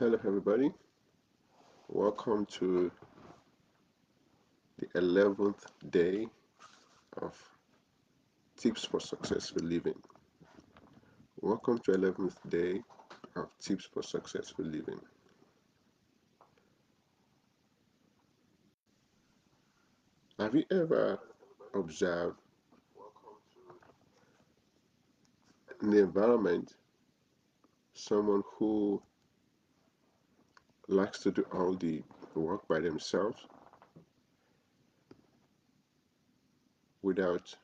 Hello, everybody. Welcome to the 11th day of Tips for Successful Living. Welcome to 11th day of Tips for Successful Living. Have you ever observed in the environment someone who likes to do all the work by themselves without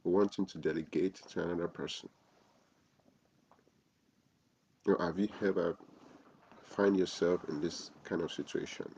wanting to delegate to another person? Or have you ever find yourself in this kind of situation,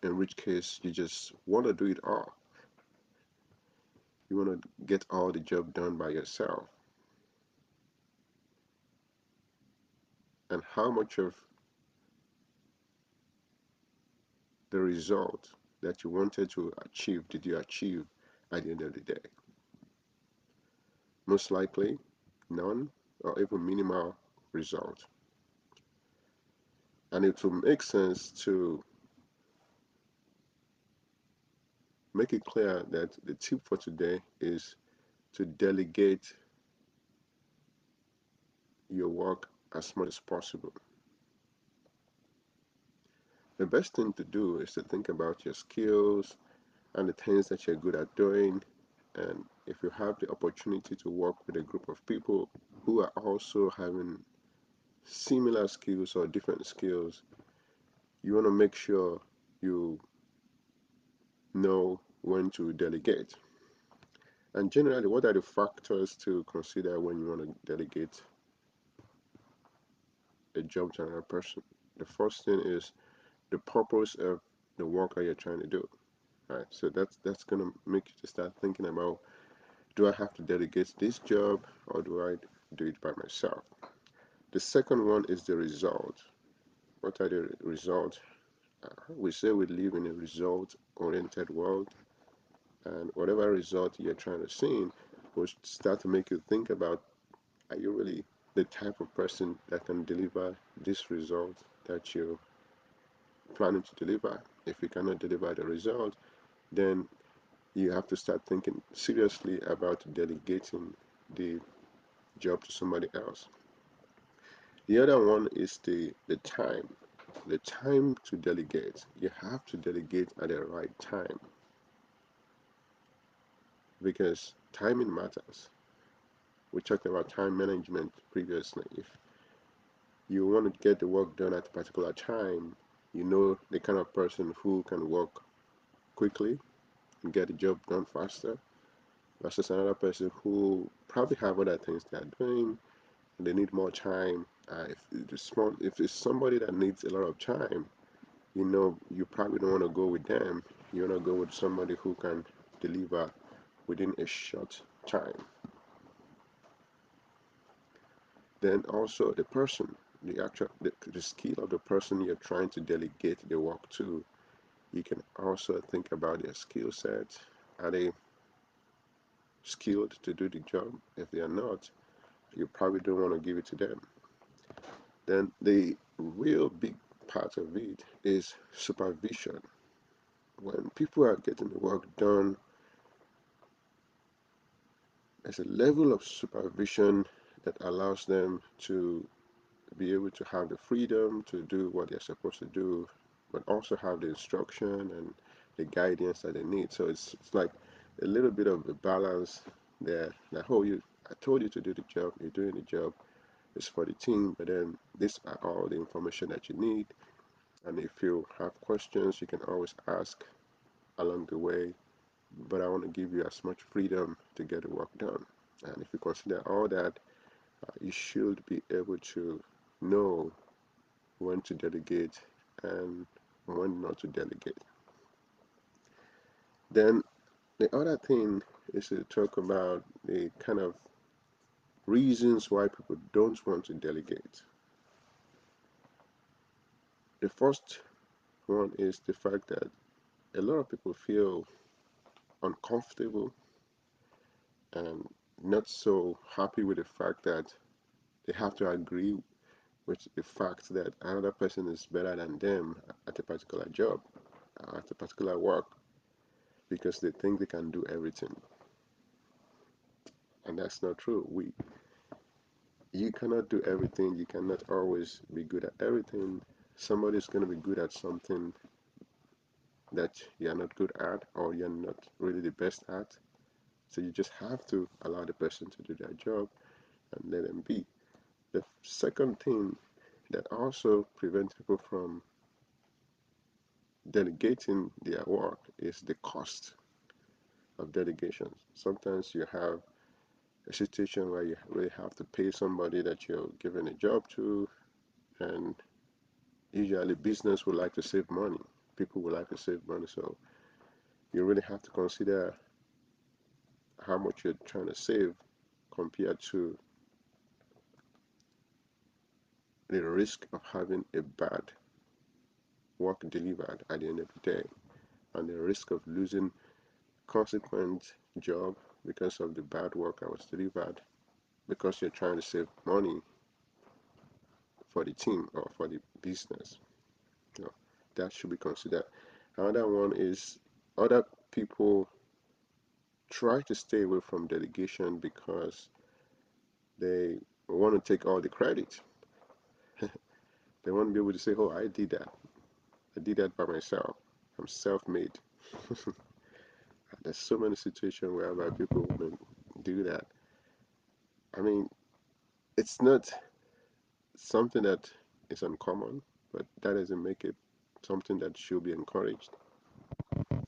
in which case you just want to do it all? You want to get all the job done by yourself. And how much of the result that you wanted to achieve did you achieve at the end of the day? Most likely, none or even minimal result. And it will make sense to make it clear that the tip for today is to delegate your work as much as possible. The best thing to do is to think about your skills and the things that you're good at doing. And if you have the opportunity to work with a group of people who are also having similar skills or different skills, you want to make sure you know when to delegate. And generally, what are the factors to consider when you want to delegate a job to another person? The first thing is the purpose of the work that you're trying to do. Right? So that's gonna make you to start thinking about, do I have to delegate this job or do I do it by myself? The second one is the result. What are the results? We say we live in a result-oriented world, and whatever result you're trying to see will start to make you think about, are you really the type of person that can deliver this result that you're planning to deliver? If you cannot deliver the result, then you have to start thinking seriously about delegating the job to somebody else. The other one is the time. The time to delegate. You have to delegate at the right time because timing matters. We talked about time management previously. If you want to get the work done at a particular time, you know the kind of person who can work quickly and get the job done faster versus another person who probably have other things they're doing and they need more time. If it's somebody that needs a lot of time, you know you probably don't want to go with them. You want to go with somebody who can deliver within a short time. Then also the person, the skill of the person you're trying to delegate the work to. You can also think about their skill set. Are they skilled to do the job? If they are not, you probably don't want to give it to them. Then the real big part of it is supervision. When people are getting the work done, there's a level of supervision that allows them to be able to have the freedom to do what they're supposed to do, but also have the instruction and the guidance that they need. So it's like a little bit of a balance there. Like, oh, I told you to do the job, you're doing the job. It's for the team, but then these are all the information that you need. And if you have questions, you can always ask along the way. But I want to give you as much freedom to get the work done. And if you consider all that, you should be able to know when to delegate and when not to delegate. Then the other thing is to talk about the kind of reasons why people don't want to delegate. The first one is the fact that a lot of people feel uncomfortable and not so happy with the fact that they have to agree which the fact that another person is better than them at a particular job, at a particular work, because they think they can do everything. And that's not true. You cannot do everything. You cannot always be good at everything. Somebody's going to be good at something that you're not good at or you're not really the best at. So you just have to allow the person to do their job and let them be. The second thing that also prevents people from delegating their work is the cost of delegation. Sometimes you have a situation where you really have to pay somebody that you're giving a job to, and usually business would like to save money. People would like to save money, so you really have to consider how much you're trying to save compared to the risk of having a bad work delivered at the end of the day, and the risk of losing consequent job because of the bad work that was delivered because you're trying to save money for the team or for the business. You know, that should be considered. Another one is other people try to stay away from delegation because they want to take all the credit. They want to be able to say, "Oh, I did that. I did that by myself. I'm self-made." There's so many situations whereby people want to do that. I mean, it's not something that is uncommon, but that doesn't make it something that should be encouraged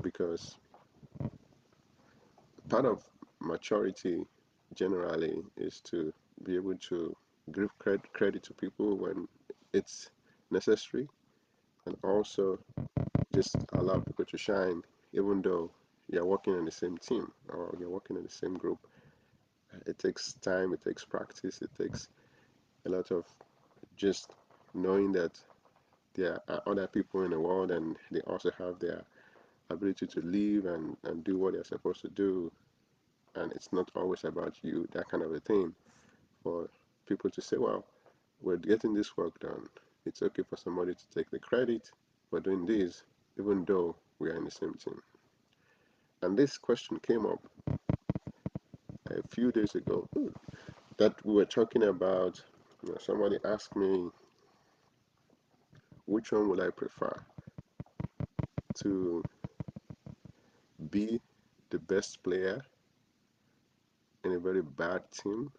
because part of maturity generally is to be able to give credit to people when it's necessary and also just allow people to shine even though you're working in the same team or you're working in the same group. It takes time, it takes practice, it takes a lot of just knowing that there are other people in the world and they also have their ability to live and do what they're supposed to do, and it's not always about you, that kind of a thing. For people to say, well, we're getting this work done, it's okay for somebody to take the credit for doing this even though we are in the same team. And this question came up a few days ago that we were talking about. Somebody asked me which one would I prefer, to be the best player in a very bad team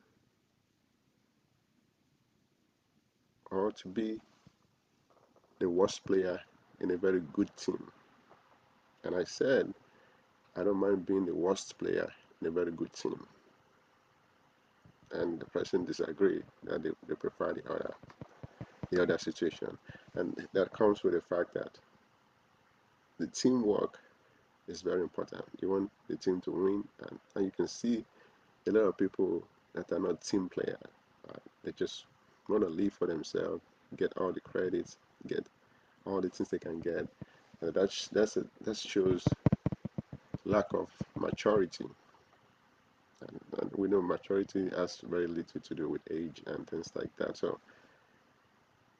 or to be the worst player in a very good team. And I said, I don't mind being the worst player in a very good team. And the person disagreed that they prefer the other situation. And that comes with the fact that the teamwork is very important. You want the team to win, and you can see a lot of people that are not team players. They just want to live for themselves, get all the credits, get all the things they can get. That shows lack of maturity. And we know maturity has very little to do with age and things like that. So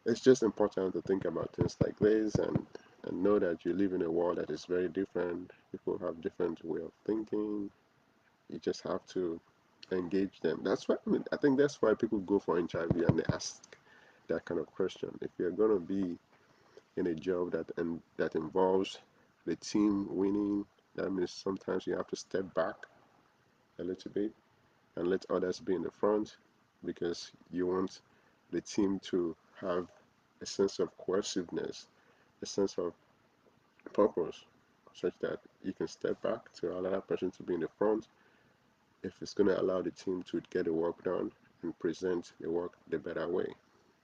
it's just important to think about things like this and know that you live in a world that is very different. People have different way of thinking. You just have to engage them. That's why I think that's why people go for interview and they ask that kind of question. If you're gonna be in a job that involves the team winning, that means sometimes you have to step back a little bit and let others be in the front because you want the team to have a sense of cohesiveness, a sense of purpose, such that you can step back to allow that person to be in the front if it's going to allow the team to get the work done and present the work the better way.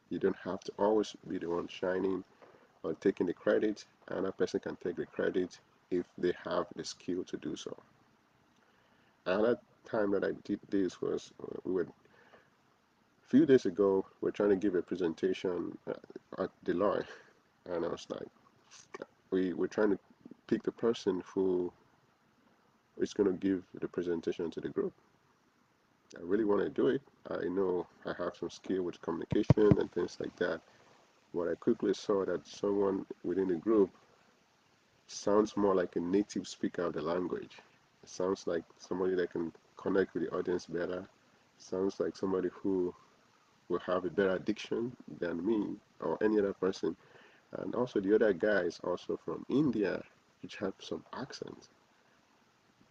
You don't have to always be the one shining or taking the credit. Another person can take the credit if they have the skill to do so. Another time that I did this was we were a few days ago. We're trying to give a presentation at Deloitte, and I was like, we're trying to pick the person who is going to give the presentation to the group. I really want to do it. I know I have some skill with communication and things like that. But I quickly saw that someone within the group sounds more like a native speaker of the language. It sounds like somebody that can connect with the audience better. Sounds like somebody who will have a better diction than me or any other person. And also the other guy is also from India, which have some accent.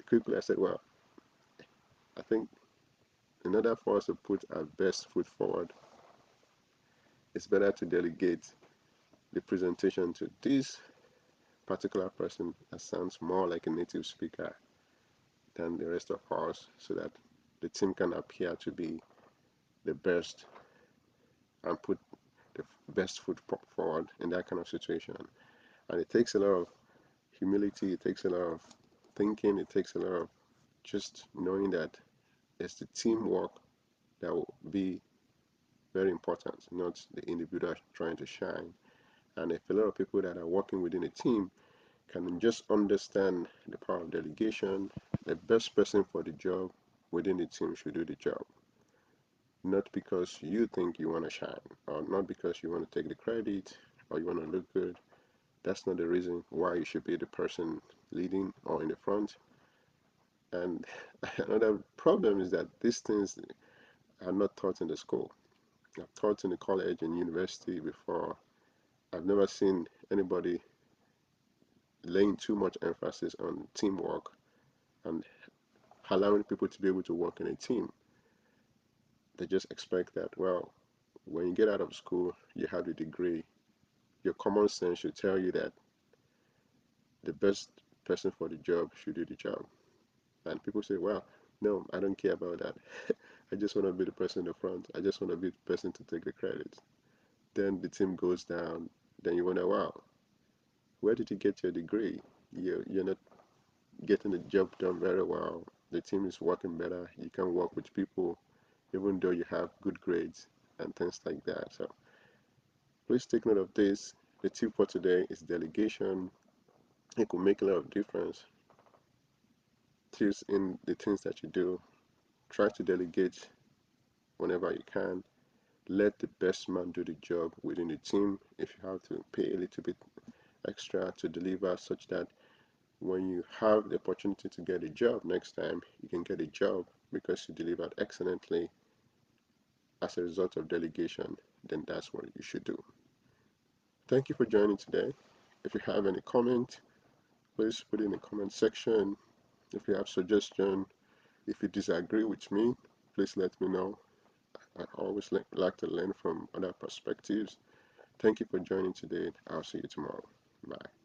Quickly I said, well, I think in order for us to put our best foot forward, it's better to delegate the presentation to this particular person that sounds more like a native speaker than the rest of us so that the team can appear to be the best and put the best foot forward in that kind of situation. And it takes a lot of humility, it takes a lot of thinking, it takes a lot of just knowing that it's the teamwork that will be very important, not the individual trying to shine. And if a lot of people that are working within a team can just understand the power of delegation, the best person for the job within the team should do the job. Not because you think you want to shine, or not because you want to take the credit, or you want to look good. That's not the reason why you should be the person leading or in the front. And another problem is that these things are not taught in the school. I've taught in the college and university before. I've never seen anybody laying too much emphasis on teamwork and allowing people to be able to work in a team. They just expect that, well, when you get out of school, you have the degree. Your common sense should tell you that the best person for the job should do the job. And people say, well, no, I don't care about that. I just want to be the person in the front. I just want to be the person to take the credit. Then the team goes down. Then you wonder, wow, where did you get your degree? You're not getting the job done very well. The team is working better. You can work with people even though you have good grades and things like that. So please take note of this. The tip for today is delegation. It could make a lot of difference. Tips in the things that you do. Try to delegate whenever you can. Let the best man do the job within the team. If you have to pay a little bit extra to deliver such that when you have the opportunity to get a job next time, you can get a job because you delivered excellently as a result of delegation, then that's what you should do. Thank you for joining today. If you have any comment, please put it in the comment section. If you have suggestion, if you disagree with me, please let me know. I always like to learn from other perspectives. Thank you for joining today. I'll see you tomorrow. Bye.